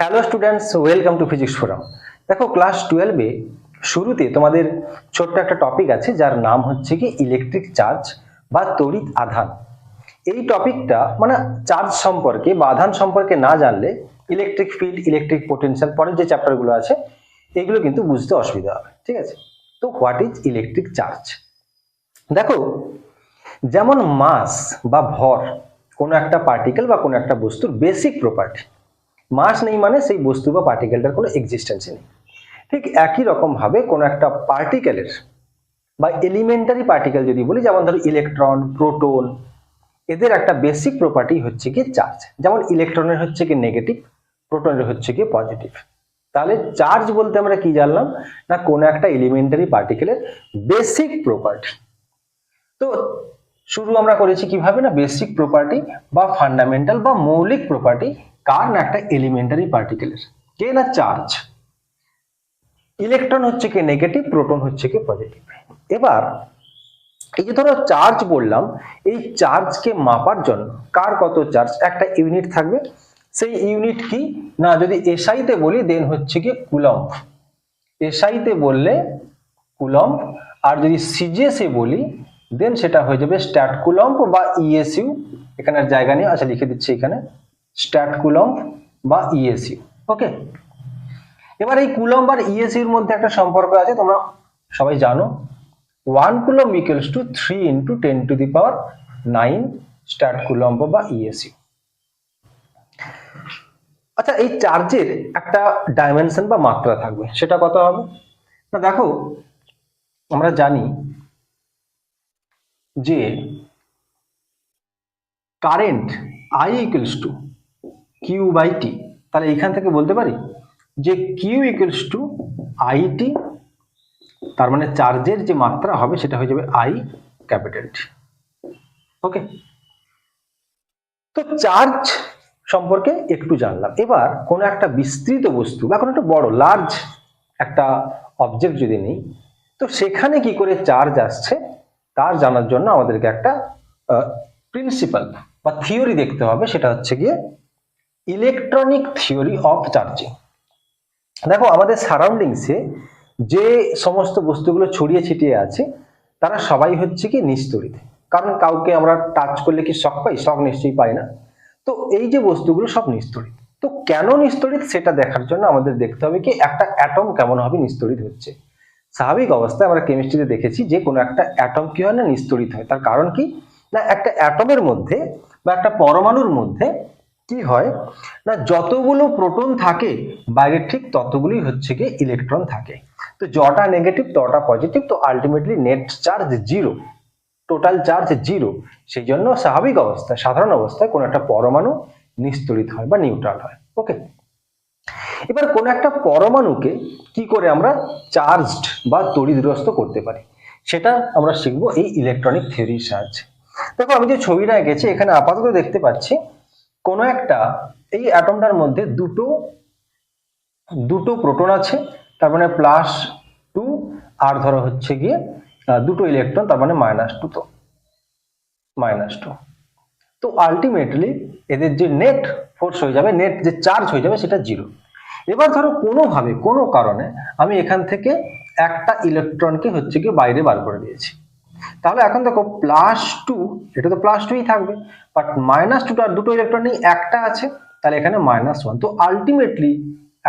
Hello students, welcome to physics forum. দেখো, class 12-এ শুরুতে তোমাদের ছোট্ট একটা টপিক আছে যার নাম হচ্ছে কি ইলেকট্রিক চার্জ বা তড়িৎ আধান। এই টপিকটা মানে চার্জ সম্পর্কে বা আধান সম্পর্কে না জানলে ইলেকট্রিক ফিল্ড, ইলেকট্রিক পোটেনশিয়াল পরের যে চ্যাপ্টারগুলো আছে এগুলো কিন্তু বুঝতে অসুবিধা হবে। ঠিক আছে, তো হোয়াট ইজ ইলেকট্রিক চার্জ? দেখো, যেমন মাস বা ভর কোনো একটা পার্টিকেল বা কোনো একটা বস্তুর বেসিক প্রপার্টি। মাস নেই মানে সেই বস্তু বা পার্টিকেলটার কোনো এক্সিস্টেন্স নেই। ঠিক একই রকম ভাবে কোনো একটা পার্টিকেলের বা এলিমেন্টারি পার্টিকেল যদি বলি, যেমন ধরো ইলেকট্রন, প্রোটন, এদের একটা বেসিক প্রপার্টি হচ্ছে কি চার্জ। যেমন ইলেকট্রনের হচ্ছে কি নেগেটিভ, প্রোটনের হচ্ছে কি পজিটিভ। তাহলে চার্জ বলতে আমরা কি জানলাম না, কোনো একটা এলিমেন্টারি পার্টিকেলের বেসিক প্রপার্টি। তো শুরু আমরা করেছি কিভাবে না, বেসিক প্রপার্টি বা ফান্ডামেন্টাল বা মৌলিক প্রপার্টি কার না, একটা এলিমেন্টারি পার্টিকেলের। কে না, চার্জ। ইলেকট্রন হচ্ছে কি নেগেটিভ, প্রোটন হচ্ছে কি পজিটিভ। এবার এই যে ধরো চার্জ বললাম, এই চার্জকে মাপার জন্য কার কত চার্জ একটা ইউনিট থাকবে। সেই ইউনিট কি না, যদি এসআইতে বলি দেন হচ্ছে কি কুলম্ব। এসআইতে বললে কুলম্ব, আর যদি সিজিএসে বলি দেন সেটা হয়ে যাবে স্ট্যাট কুলম্ব বা ইএসইউ। এখানে জায়গা নিয়ে আচ্ছা লিখে দিচ্ছি এখানে স্ট্যাট কুলম্ব বা ইএসইউ। ওকে, এবার এই কুলম্ব আর ইএসইউর মধ্যে একটা সম্পর্ক আছে, তোমরা সবাই জানো। 1 coulomb equals to 3 × 10⁹ stat coulomb বা ইএসইউ। আচ্ছা, এই চার্জের একটা ডাইমেনশন বা মাত্রা থাকবে, সেটা কত হবে না? দেখো, আমরা জানি যে current I equals to Q by T. তাহলে এখান থেকে বলতে পারি যে কিউ ইকুয়ালস টু আইটি, তার মানে চার্জের যে মাত্রা হবে সেটা হয়ে যাবে আই ক্যাপিটাল টি। ওকে, তো চার্জ সম্পর্কে একটু জানলাম। এবার কোনো একটা বিস্তৃত বস্তু বা কোনো একটা বড় লার্জ একটা অবজেক্ট যদি নেই, তো সেখানে কি করে চার্জ আসছে তার জানার জন্য আমাদেরকে একটা প্রিন্সিপাল বা থিওরি দেখতে হবে, সেটা হচ্ছে গিয়ে ইলেকট্রনিক থিওরি অফ চার্জিং। দেখো, আমাদের সারাউন্ডিংসে যে সমস্ত বস্তুগুলো ছড়িয়ে ছিটিয়ে আছে তারা সবাই হচ্ছে কি নিস্তড়িত। কারণ কাউকে আমরা টাচ করলে কি শক পাই? শক নিশ্চয়ই পাই না। তো এই যে বস্তুগুলো সব নিস্তড়িত, তো কেন নিস্তড়িত সেটা দেখার জন্য আমাদের দেখতে হবে কি একটা অ্যাটম কেমন ভাবে নিস্তড়িত হচ্ছে। স্বাভাবিক অবস্থায় আমরা কেমিস্ট্রিতে দেখেছি যে কোনো একটা অ্যাটম কি হয় না, নিস্তড়িত হয়। তার কারণ কি না, একটা অ্যাটমের মধ্যে বা একটা পরমাণুর মধ্যে কি হয় না, যতগুলো প্রোটন থাকে বাইরে ঠিক ততগুলোই হচ্ছে কি ইলেকট্রন থাকে। তো যটা নেগেটিভ তটা পজিটিভ, তো ultimately net charge zero, total charge zero. সেই জন্য স্বাভাবিক অবস্থায়, সাধারণ অবস্থায় কোনো একটা পরমাণু নিস্তড়িত হয় বা নিউট্রাল হয়। ওকে, এবার কোন একটা পরমাণুকে কি করে আমরা চার্জড বা তড়িৎগ্রস্ত করতে পারি সেটা আমরা শিখবো এই ইলেকট্রনিক থিওরির সাহায্যে। দেখো, আমি যে ছবিটা এঁকেছি এখানে আপাতত দেখতে পাচ্ছি কোন একটা এই অ্যাটমটার মধ্যে দুটো প্রোটন আছে, তার মানে +2, আর ধরো হচ্ছে গিয়ে দুটো ইলেকট্রন, তার মানে -2। তো -2, তো আলটিমেটলি এদের যে নেট ফোর্স হয়ে যাবে, নেট যে চার্জ হয়ে যাবে সেটা জিরো। এবার ধরো কোনোভাবে কোনো কারণে আমি এখান থেকে একটা ইলেকট্রনকে হচ্ছে গিয়ে বাইরে বার করে দিয়েছি, তাহলে এখন দেখো +2, এটা তো +2ই থাকবে, বাট -2টার দুটো ইলেকট্রন নেই, একটা আছে, তাহলে এখানে -1। তো আলটিমেটলি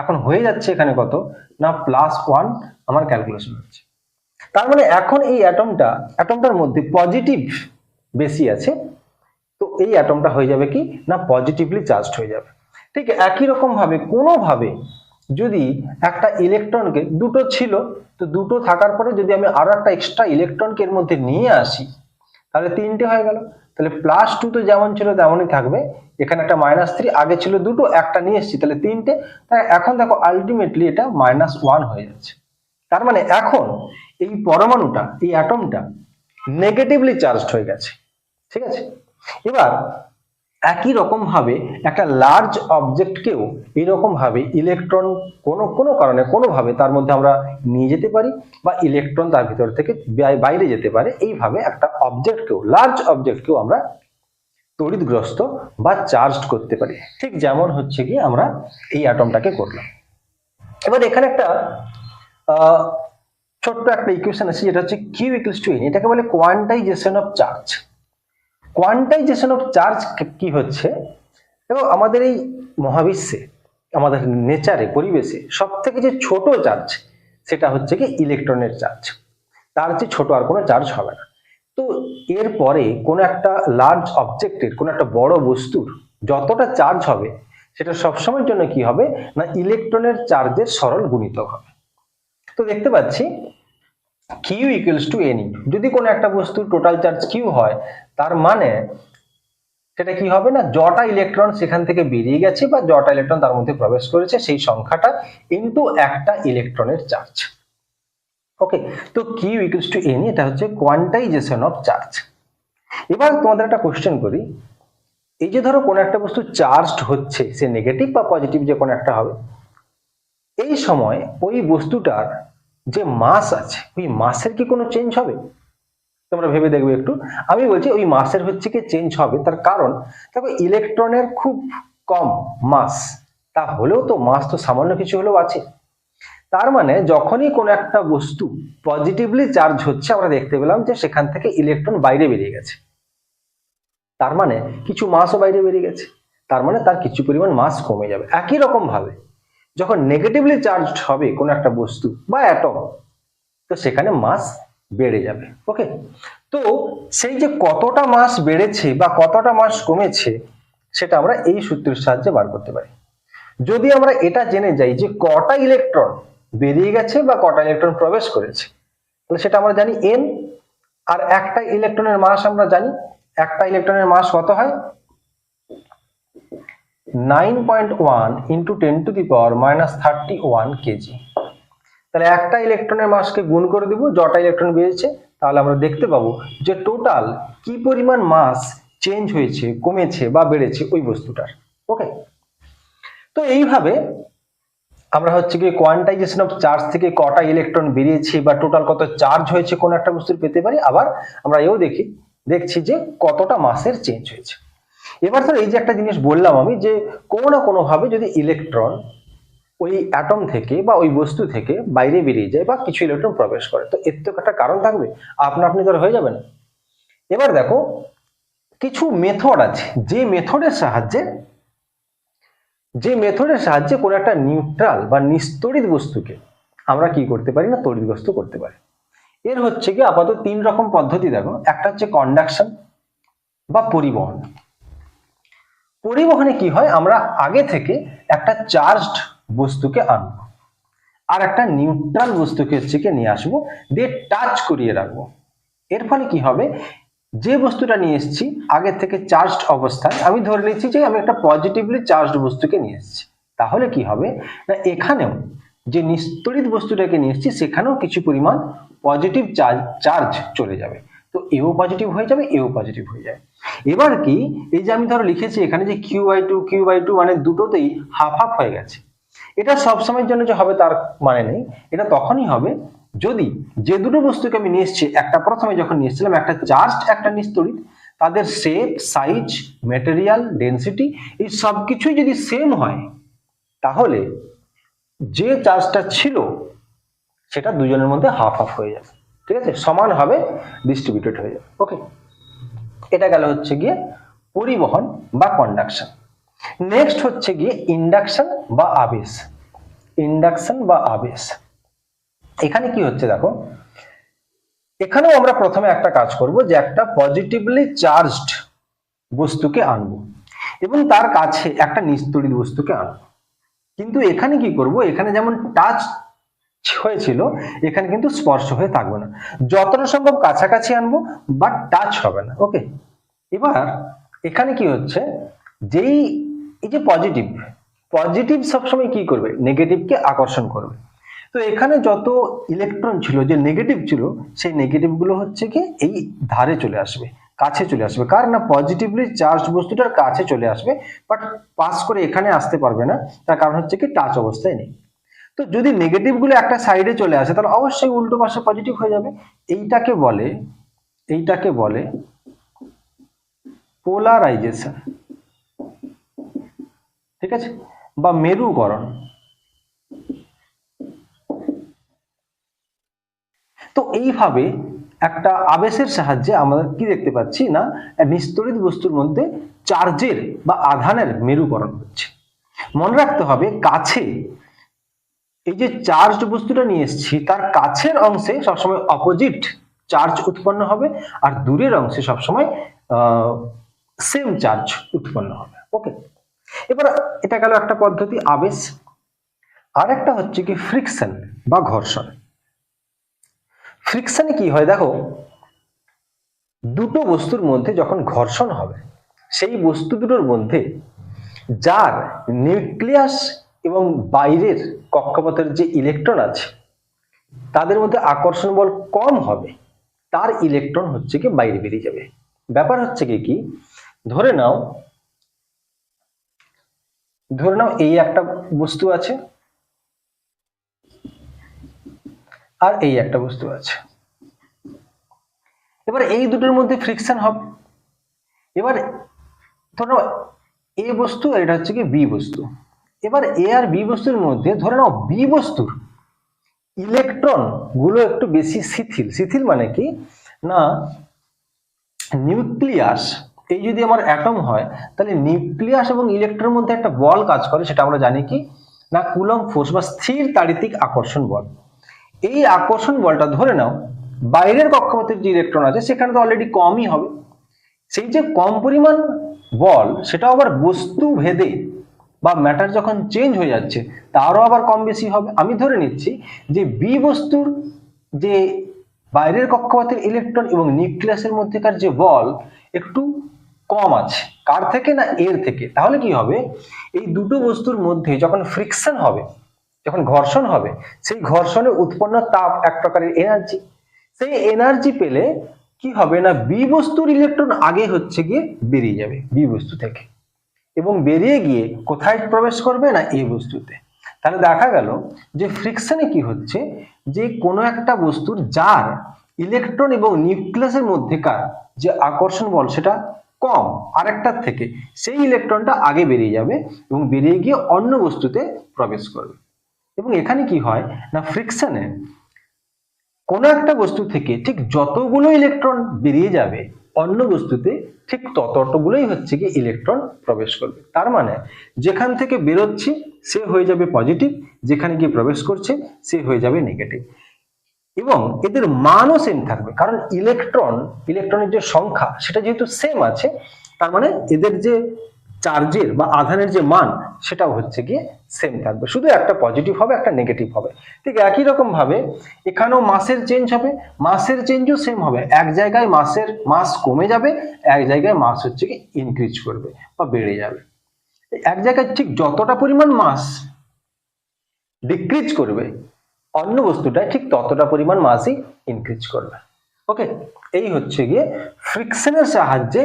এখন হয়ে যাচ্ছে এখানে কত না, +1 আমার ক্যালকুলেশন হচ্ছে। তার মানে এখন এই অ্যাটমটার মধ্যে পজিটিভ বেশি আছে, তো এই অ্যাটমটা হয়ে যাবে কি না, পজিটিভলি চার্জড হয়ে যাবে। ঠিক একই রকম ভাবে কোনোভাবে যদি একটা ইলেকট্রনকে, দুটো ছিল তো দুটো থাকার পরে যদি আমি আরো একটা এক্সট্রা ইলেকট্রনকে এর মধ্যে নিয়ে আসি তাহলে 3টে হয়ে গেল। তাহলে +2 তো যেমন ছিল তেমনই থাকবে, এখানে একটা -3, আগে ছিল দুটো, একটা নিয়ে এসেছি তাহলে 3টে। তাই এখন দেখো আলটিমেটলি এটা -1 হয়ে যাচ্ছে। তার মানে এখন এই পরমাণুটা, এই অ্যাটমটা নেগেটিভলি চার্জড হয়ে গেছে। ঠিক আছে, এবার একই রকম ভাবে একটা লার্জ অবজেক্টকেও এইরকম ভাবে ইলেকট্রন কোনো কারণে কোনোভাবে তার মধ্যে আমরা নিয়ে যেতে পারি, বা ইলেকট্রন তার ভিতর থেকে বাইরে যেতে পারে। এইভাবে একটা অবজেক্টকেও, লার্জ অবজেক্টকেও আমরা তড়িৎগ্রস্ত বা চার্জড করতে পারি, ঠিক যেমন হচ্ছে কি আমরা এই অ্যাটমটাকে করলাম। এবার এখানে একটা ছোট্ট একটা ইকুয়েশন আছে যেটা হচ্ছে কিউ ইকুয়ালস টু এন, এটাকে বলে quantisation of charge. Quantisation of charge কি হচ্ছে, এবং আমাদের এই মহাবিশ্বে, আমাদের নেচারে, পরিবেশে সব থেকে যে ছোট চার্জ সেটা হচ্ছে কি ইলেকট্রনের চার্জ, তার চেয়ে ছোট আর কোনো চার্জ হবে না। তো এরপরে কোনো একটা লার্জ অবজেক্টের, কোনো একটা বড় বস্তুর যতটা চার্জ হবে সেটা সবসময়ের জন্য কি হবে না ইলেকট্রনের চার্জের সরল গুণিতক হবে। তো দেখতে পাচ্ছি কিউ ইকুয়ালস টু এন, যদি কোনো একটা বস্তুর টোটাল চার্জ কিউ হয় তার মানে সেটা কি হবে না যটা ইলেকট্রন সেখান থেকে বেরিয়ে গেছে বা যটা ইলেকট্রন তার মধ্যে প্রবেশ করেছে সেই সংখ্যাটা ইনটু একটা ইলেকট্রনের চার্জ। ওকে, তো কিউ ইকুয়ালস টু এন, এটা হচ্ছে কোয়ান্টাইজেশন অফ চার্জ। এবার তোমাদের একটা কোশ্চেন করি, এই যে ধরো কোনো একটা বস্তু চার্জড হচ্ছে, সে নেগেটিভ বা পজিটিভ যে কোনো একটা হবে, এই সময় ওই বস্তুটার যে মাস আছে ওই মাসের কি কোনো চেঞ্জ হবে? তোমরা ভেবে দেখবে একটু। আমি বলছি ওই মাসের হচ্ছে কি চেঞ্জ হবে, তার কারণ দেখো ইলেকট্রনের খুব কম মাস, তা হলেও তো মাস তো সামান্য কিছু হলেও আছে। তার মানে যখনই কোনো একটা বস্তু পজিটিভলি চার্জ হচ্ছে আমরা দেখতে পেলাম যে সেখান থেকে ইলেকট্রন বাইরে বেরিয়ে গেছে, তার মানে কিছু মাসও বাইরে বেরিয়ে গেছে, তার মানে তার কিছু পরিমাণ মাস কমে যাবে। একই রকম ভাবে যখন নেগেটিভলি চার্জড হবে কোনো একটা বস্তু বা অ্যাটম, তো সেখানে মাস বেড়ে যাবে। ওকে, তো সেই যে কতটা মাস বেড়েছে বা কতটা মাস কমেছে সেটা আমরা এই সূত্রের সাহায্যে বার করতে পারি। যদি আমরা এটা জেনে যাই যে কটা ইলেকট্রন বেরিয়ে গেছে বা কটা ইলেকট্রন প্রবেশ করেছে, তাহলে সেটা আমরা জানি এন, আর একটা ইলেকট্রনের মাস আমরা জানি, একটা ইলেকট্রনের মাস কত হয় 9.1 ইন্টু 10⁻⁻31 কেজি। তাহলে একটা ইলেকট্রনের মাসকে গুণ করে দিব যটা ইলেকট্রন বেরিয়েছে, তাহলে আমরা দেখতে পাবো যে টোটাল কি পরিমাণ মাস চেঞ্জ হয়েছে, কমেছে বা বেড়েছে ওই বস্তুটার। ওকে, তো এইভাবে আমরা হচ্ছে কি কোয়ান্টাইজেশন অফ চার্জ থেকে কটা ইলেকট্রন বেরিয়েছে বা টোটাল কত চার্জ হয়েছে কোন একটা বস্তুর পেতে পারি। আবার আমরা এও দেখছি যে কতটা মাসের চেঞ্জ হয়েছে। এবার ধর এই যে একটা জিনিস বললাম আমি, যে কোনো না কোনো ভাবে যদি ইলেকট্রন ওই অ্যাটম থেকে বা ওই বস্তু থেকে বাইরে বেরিয়ে যায় বা কিছু ইলেকট্রন প্রবেশ করে, তো এর তো একটা কারণ থাকবে, আপনা আপনি ধর হয়ে যাবে না। এবার দেখো কিছু মেথড আছে, যে মেথডের সাহায্যে কোনো একটা নিউট্রাল বা নিস্তড়িত বস্তুকে আমরা কি করতে পারি না তড়িৎগ্রস্ত করতে পারি। এর হচ্ছে কি আপাতত তিন রকম পদ্ধতি দেখো। একটা হচ্ছে কন্ডাকশন বা পরিবহন। পরিবহনে কি হয়, আমরা আগে থেকে একটা চার্জড বস্তুকে আনবো আর একটা নিউট্রাল বস্তুকে হচ্ছে কি নিয়ে আসবো, দিয়ে টাচ করিয়ে রাখবো। এর ফলে কি হবে, যে বস্তুটা নিয়ে এসেছি আগে থেকে চার্জড অবস্থায়, আমি ধরে নিচ্ছি যে আমি একটা পজিটিভলি চার্জড বস্তুকে নিয়ে এসেছি, তাহলে কি হবে না এখানেও যে নিস্তড়িত বস্তুটাকে নিয়ে এসেছি সেখানেও কিছু পরিমাণ পজিটিভ চার্জ চলে যাবে, তো এও পজিটিভ হয়ে যাবে এও পজিটিভ হয়ে যাবে। এবার কি এই যে আমি ধরো লিখেছি এখানে যে কিউ বাই টু মানে দুটোতেই হাফ হাফ হয়ে গেছে, এটা সবসময়ের জন্য যে হবে তার মানে নেই। এটা তখনই হবে যদি যে দুটো বস্তুকে আমি নিয়ে এসেছি, একটা প্রথমে যখন নিয়ে এসেছিলাম একটা চার্জড একটা নিস্তড়িত, তাদের শেপ, সাইজ, ম্যাটেরিয়াল, ডেনসিটি এই সব কিছুই যদি সেম হয়, তাহলে যে চার্জটা ছিল সেটা দুজনের মধ্যে হাফ হাফ হয়ে যাবে, ঠিক আছে, সমানভাবে ডিস্ট্রিবিউটেড হয়ে যাবে। ওকে, এটা গেল হচ্ছে গিয়ে পরিবহন বা কন্ডাকশন। নেক্সট হচ্ছে গিয়ে ইন্ডাকশন বা আবেশ। ইন্ডাকশন বা আবেশ, এখানে কি হচ্ছে দেখো, এখানেও আমরা প্রথমে একটা কাজ করব যে একটা পজিটিভলি চার্জড বস্তুকে আনবো এবং তার কাছে একটা নিস্তড়িত বস্তুকে আনবো। কিন্তু এখানে কি করব, এখানে যেমন টাচ হয়েছিল এখানে কিন্তু স্পর্শ হয়ে থাকবে না, যতটা সম্ভব কাছাকাছি আনবো বাট টাচ হবে না। ওকে, এবার এখানে কি হচ্ছে, যেই এই যে পজিটিভ সবসময় কি করবে, নেগেটিভকে আকর্ষণ করবে। তো এখানে যত ইলেকট্রন ছিল যে নেগেটিভ ছিল, সেই নেগেটিভ গুলো হচ্ছে কি এই ধারে চলে আসবে, কাছে চলে আসবে, কার না পজিটিভলি চার্জ বস্তুটার কাছে চলে আসবে, বাট পাস করে এখানে আসতে পারবে না, তার কারণ হচ্ছে কি টাচ অবস্থায় নেই। তো যদি নেগেটিভ গুলো একটা সাইডে চলে আসে তাহলে অবশ্যই উল্টো পাশে পজিটিভ হয়ে যাবে। এইটাকে বলে পোলারাইজেশন, ঠিক আছে, বা মেরুকরণ। তো এইভাবে একটা আবেশের সাহায্যে আমরা কি দেখতে পাচ্ছি না, নিস্তড়িত বস্তুর মধ্যে চার্জের বা আধানের মেরুকরণ হচ্ছে। মনে রাখতে হবে কাছে এই যে চার্জ বস্তুটা নিয়ে এসেছি তার কাছের অংশে সবসময় অপোজিট চার্জ উৎপন্ন হবে, আর দূরের অংশে সবসময় সেম চার্জ উৎপন্ন হবে। ওকে, এবার এটা গেল একটা পদ্ধতি আবেশ। আর একটা হচ্ছে কি ফ্রিকশন বা ঘর্ষণ। ফ্রিকশনে কি হয় দেখো, দুটো বস্তুর মধ্যে যখন ঘর্ষণ হবে সেই বস্তু দুটোর মধ্যে যার নিউক্লিয়াস এবং বাইরের কক্ষপথের যে ইলেকট্রন আছে তাদের মধ্যে আকর্ষণ বল কম হবে, তার ইলেকট্রন হচ্ছে কি বাইরে বেরিয়ে যাবে। ব্যাপার হচ্ছে কি ধরে নাও এই একটা বস্তু আছে আর এই একটা বস্তু আছে, এবার এই দুটোর মধ্যে ফ্রিকশন হবে। এবার ধরো এ বস্তু আর এটা হচ্ছে কি বি বস্তু। এবার এ আর বি বস্তুর মধ্যে ধরে নাও বি বস্তুর ইলেকট্রন গুলো একটু বেশি শিথিল। শিথিল মানে কি না, নিউক্লিয়াস, এই যদি আমার অ্যাটম হয় তাহলে নিউক্লিয়াস এবং ইলেকট্রনের মধ্যে একটা বল কাজ করে, সেটা আমরা জানি কি না কুলম্ব ফোর্স বা স্থির তাড়িতিক আকর্ষণ বল। এই আকর্ষণ বলটা ধরে নাও বাইরের কক্ষপথের যে ইলেকট্রন আছে সেখানে তো অলরেডি কমই হবে, সেই যে কম পরিমাণ বল সেটাও আবার বস্তু ভেদে বা ম্যাটার যখন চেঞ্জ হয়ে যাচ্ছে তারও আবার কম বেশি হবে। আমি ধরে নিচ্ছি যে বি বস্তুর যে বাইরের কক্ষপথের ইলেকট্রন এবং নিউক্লিয়াসের মধ্যেকার যে বল একটু কম আছে, কার থেকে না এর থেকে। তাহলে কি হবে, এই দুটো বস্তুর মধ্যে যখন ফ্রিকশন হবে, যখন ঘর্ষণ হবে, সেই ঘর্ষণে উৎপন্ন তাপ এক প্রকারের এনার্জি। সেই এনার্জি পেলে কি হবে না, বি বস্তুর ইলেকট্রন আগে হচ্ছে গিয়ে বেরিয়ে যাবে বি বস্তু থেকে, এবং বেরিয়ে গিয়ে কোথায় প্রবেশ করবে না এ বস্তুতে। তাহলে দেখা গেল যে ফ্রিকশনে কি হচ্ছে, যে কোনো একটা বস্তুর যার ইলেকট্রন এবং নিউক্লিয়াসের মধ্যেকার যে আকর্ষণ বল সেটা কম আরেকটার থেকে, সেই ইলেকট্রনটা আগে বেরিয়ে যাবে এবং বেরিয়ে গিয়ে অন্য বস্তুতে প্রবেশ করবে। এবং এখানে কি হয় না, ফ্রিকশনে কোনো একটা বস্তু থেকে ঠিক যতগুলো ইলেকট্রন বেরিয়ে যাবে অন্য বস্তুতে ঠিক ততগুলোই হচ্ছে কি ইলেকট্রন প্রবেশ করবে। তার মানে যেখান থেকে বেরোচ্ছে সে হয়ে যাবে পজিটিভ, যেখানে গিয়ে প্রবেশ করছে সে হয়ে যাবে নেগেটিভ, এবং এদের মানও সেম থাকবে। কারণ ইলেকট্রনের যে সংখ্যা সেটা যেহেতু সেম আছে, তার মানে এদের যে চার্জের বা আধানের যে মান সেটাও হচ্ছে গিয়ে সেম থাকবে, শুধু একটা পজিটিভ হবে একটা নেগেটিভ হবে। ঠিক একই রকম ভাবে এখানেও মাসের চেঞ্জ হবে, মাসের চেঞ্জও সেম হবে। এক জায়গায় মাস কমে যাবে, এক জায়গায় মাস হচ্ছে কি ইনক্রিজ করবে বা বেড়ে যাবে। এক জায়গায় ঠিক যতটা পরিমাণ মাস ডিক্রিজ করবে অন্য বস্তুটায় ঠিক ততটা পরিমাণ মাসই ইনক্রিজ করবে। ওকে, এই হচ্ছে গিয়ে ফ্রিকশনের সাহায্যে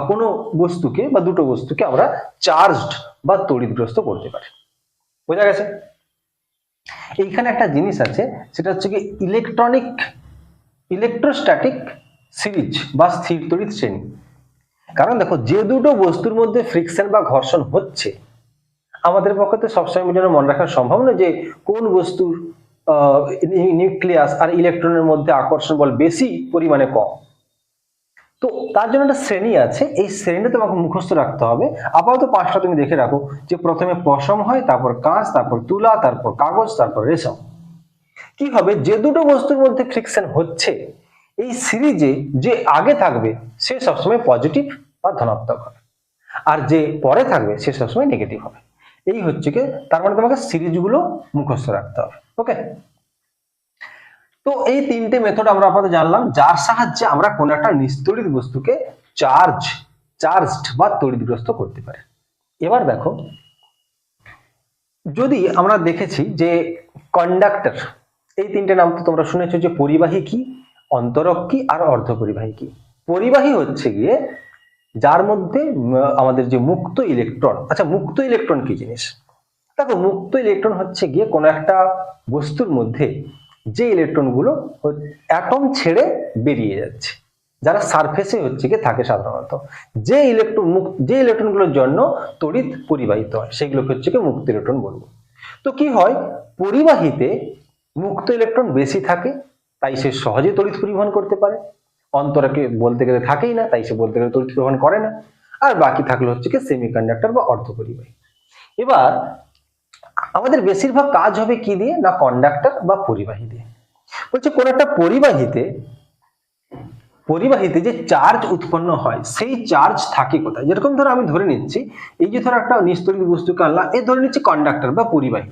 কোনো বস্তুকে বা দুটো বস্তুকে আমরা চার্জড বা তড়িৎগ্রস্ত করতে পারি। বোঝা গেছে? এইখানে একটা জিনিস আছে, সেটা হচ্ছে কি ইলেকট্রোস্ট্যাটিক সিরিজ বা স্থির তড়িৎ শ্রেণী। কারণ দেখো, যে দুটো বস্তুর মধ্যে ফ্রিকশন বা ঘর্ষণ হচ্ছে আমাদের পক্ষে তো সবসময় জন্য মনে রাখা সম্ভব নয় যে কোন বস্তুর নিউক্লিয়াস আর ইলেকট্রনের মধ্যে আকর্ষণ বল বেশি পরিমাণে কম। তো তার জন্য একটা শ্রেণী আছে, এই শ্রেণীটা তোমাকে মুখস্থ রাখতে হবে। আপাতত পাঁচটা তুমি দেখে রাখো, যে প্রথমে পশম হয়, তারপর কাঁচ, তারপর তুলা, তারপর কাগজ, তারপর রেশম। কি হবে, যে দুটো বস্তুর মধ্যে ফ্রিকশন হচ্ছে এই সিরিজে যে আগে থাকবে সে সবসময় পজিটিভ বা ধনাত্মক হবে, আর যে পরে থাকবে সে সবসময় নেগেটিভ হবে। এই হচ্ছে কি, তার মানে তোমাকে সিরিজগুলো মুখস্থ রাখতে হবে। ওকে, তো এই তিনটে মেথড আমরা আপাতত জানলাম, যার সাহায্যে আমরা কোন একটা নিস্তড়িত বস্তুকে চার্জড বা তড়িৎগ্রস্ত করতে পারি। এবার দেখো, যদি আমরা দেখেছি যে কন্ডাক্টর, এই তিনটে নাম তো তোমরা শুনেছো, যে পরিবাহী কি, অন্তরক আর অর্ধপরিবাহী কি। পরিবাহী হচ্ছে গিয়ে যার মধ্যে আমাদের যে মুক্ত ইলেকট্রন। আচ্ছা, মুক্ত ইলেকট্রন কি জিনিস? দেখো, মুক্ত ইলেকট্রন হচ্ছে গিয়ে কোন একটা বস্তুর মধ্যে যে ইলেকট্রন গুলো অ্যাটম ছেড়ে বেরিয়ে যাচ্ছে, যারা সারফেসে হচ্ছে কি থাকে সাধারণত, যে ইলেকট্রনগুলোর জন্য তড়িৎ পরিবাহিত হয় সেগুলোকে হচ্ছে কি মুক্ত ইলেকট্রন বলবো। তো কি হয়, পরিবাহীতে মুক্ত ইলেকট্রন বেশি থাকে, তাই সে সহজে তড়িৎ পরিবহন করতে পারে। অন্তরকে বলতে গেলে থাকেই না, তাই সে বলতে গেলে তড়িৎ পরিবহন করে না। আর বাকি থাকলো হচ্ছে কি সেমিকন্ডাক্টর বা অর্ধপরিবাহী। এবার আমাদের বেশিরভাগ কাজ হবে কি দিয়ে, না কন্ডাক্টর বা পরিবাহী দিয়ে। বলছে কোন একটা পরিবাহীতে যে চার্জ উৎপন্ন হয় সেই চার্জ থাকে কোথায়। যেরকম ধরো আমি ধরে নিচ্ছি, এই যে ধরো একটা নিস্তড়িত বস্তুকে আনলাম, এ ধরে নিচ্ছি কন্ডাক্টর বা পরিবাহী।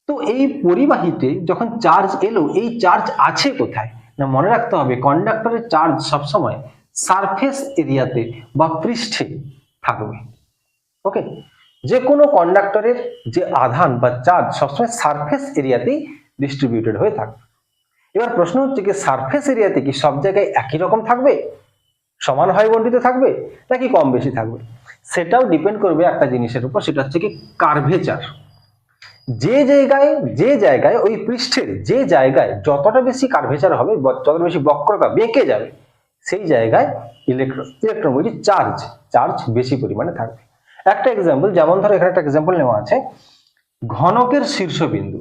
তো এই পরিবাহীতে যখন চার্জ এলো, এই চার্জ আছে কোথায়, না মনে রাখতে হবে কন্ডাক্টরের চার্জ সবসময় সারফেস এরিয়াতে বা পৃষ্ঠে থাকবে। ওকে, যে কোনো কন্ডাক্টরের যে আধান বা চার্জ সবসময় সারফেস এরিয়াতেই ডিস্ট্রিবিউটেড হয়ে থাকবে। এবার প্রশ্ন হচ্ছে কি সারফেস এরিয়াতে কি সব জায়গায় একই রকম থাকবে, সমান হয় বন্টিত থাকবে, নাকি কম বেশি থাকবে? সেটাও ডিপেন্ড করবে একটা জিনিসের উপর, সেটা হচ্ছে কি কার্ভেচার। যে জায়গায় ওই পৃষ্ঠের যে জায়গায় যতটা বেশি কার্ভেচার হবে, যতটা বেশি বক্রতা বেঁকে যাবে, সেই জায়গায় ইলেকট্রন বলছি চার্জ বেশি পরিমাণে থাকবে। একটা এক্সাম্পল, যেমন ধরো এখানে একটা এক্সাম্পল নেওয়া আছে ঘনকের শীর্ষবিন্দু।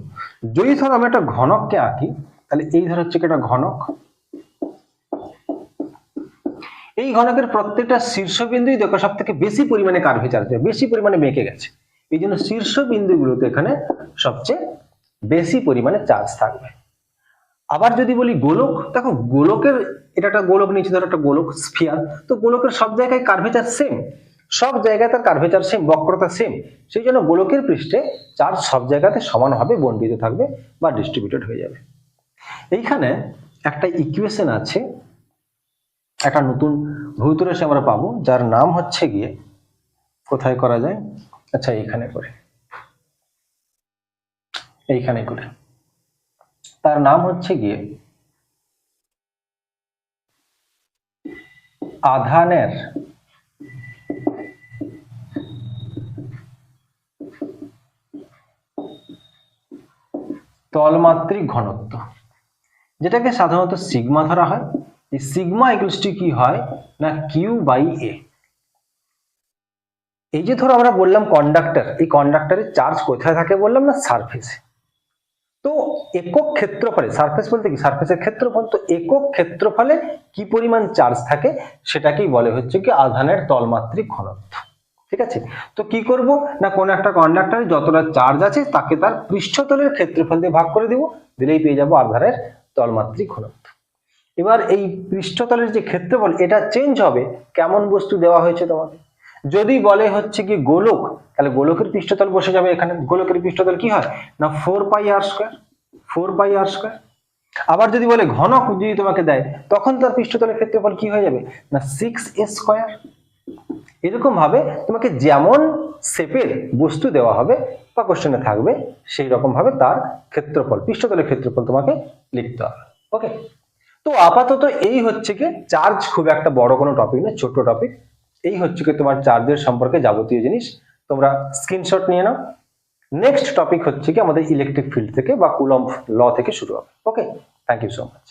যদি ধরো আমি একটা ঘনককে আঁকি, তাহলে এই ধর হচ্ছে একটা ঘনক, এই ঘনকের প্রত্যেকটা শীর্ষবিন্দুই দেখো সব থেকে বেশি পরিমাণে কার্ভেচার আছে, বেশি পরিমাণে বেঁকে গেছে। এই জন্য শীর্ষবিন্দুগুলোতে এখানে সবচেয়ে বেশি পরিমাণে চার্জ থাকবে। আবার যদি বলি গোলক, দেখো গোলকের, এটা একটা গোলক নিচে ধরো একটা গোলক স্ফিয়ার, তো গোলকের সব জায়গায় কার্ভেচার সেম, সব জায়গায় তার কার্ভেচার সেম, বক্রতা সেম। সেই জন্য গোলকের পৃষ্ঠে চার্জ সব জায়গাতে সমানভাবে বন্টিত থাকবে বা ডিস্ট্রিবিউটেড হয়ে যাবে। এইখানে একটা ইকুয়েশন আছে, একটা নতুন ভৌত রাশি আমরা পাবো, যার নাম হচ্ছে গিয়ে, কোথায় করা যায়, আচ্ছা এইখানে করে, তার নাম হচ্ছে গিয়ে আধানের তলমাত্রিক ঘনত্ব, যেটাকে সাধারণত সিগমা ধরা হয়। এই সিগমা ইকুয়ালস টু কি হয়, না কিউ বাই এ। এই যে ধরো আমরা বললাম কন্ডাক্টর, এই কন্ডাক্টরের চার্জ কোথায় থাকে বললাম, না সারফেসে। তো একক ক্ষেত্রফলে, সারফেস বলতে কি সারফেসের ক্ষেত্রফল, তো একক ক্ষেত্রফলে কি পরিমাণ চার্জ থাকে সেটাকেই বলে হচ্ছে কি আধানের তলমাত্রিক ঘনত্ব। ঠিক আছে, তো কি করব না কোন একটা কন্ডাক্টরে যতটা চার্জ আছে তাকে তার পৃষ্ঠতলের ক্ষেত্রফল দিয়ে ভাগ করে দিব, দিলেই পেয়ে যাবো আধানের তলমাত্রিক ঘনত্ব। এবার এই পৃষ্ঠতলের যে ক্ষেত্রফল, এটা চেঞ্জ হবে কেমন বস্তু দেওয়া হয়েছে তোমাকে। যদি বলে হচ্ছে কি গোলক, তাহলে গোলকের পৃষ্ঠতল বসে যাবে এখানে। গোলকের পৃষ্ঠতল কি হয়, না 4πr²। আবার যদি বলে ঘনক যদি তোমাকে দেয়, তখন তার পৃষ্ঠতলের ক্ষেত্রফল কি হয়ে যাবে, না 6a²। এরকম ভাবে তোমাকে যেমন শেপের বস্তু দেওয়া হবে বা কোশ্চেনে থাকবে, সেই রকম ভাবে তার ক্ষেত্রফল, পৃষ্ঠতলের ক্ষেত্রফল তোমাকে লিখতে হবে। ওকে, তো আপাতত এই হচ্ছে কি চার্জ, খুব একটা বড় কোনো টপিক না, ছোট টপিক। এই হচ্ছে কি তোমার চার্জের সম্পর্কে যাবতীয় জিনিস, তোমরা স্ক্রিনশট নিয়ে নাও। নেক্সট টপিক হচ্ছে কি আমাদের ইলেকট্রিক ফিল্ড থেকে বা কুলম্ব ল থেকে শুরু হবে। ওকে, থ্যাংক ইউ সো মাচ।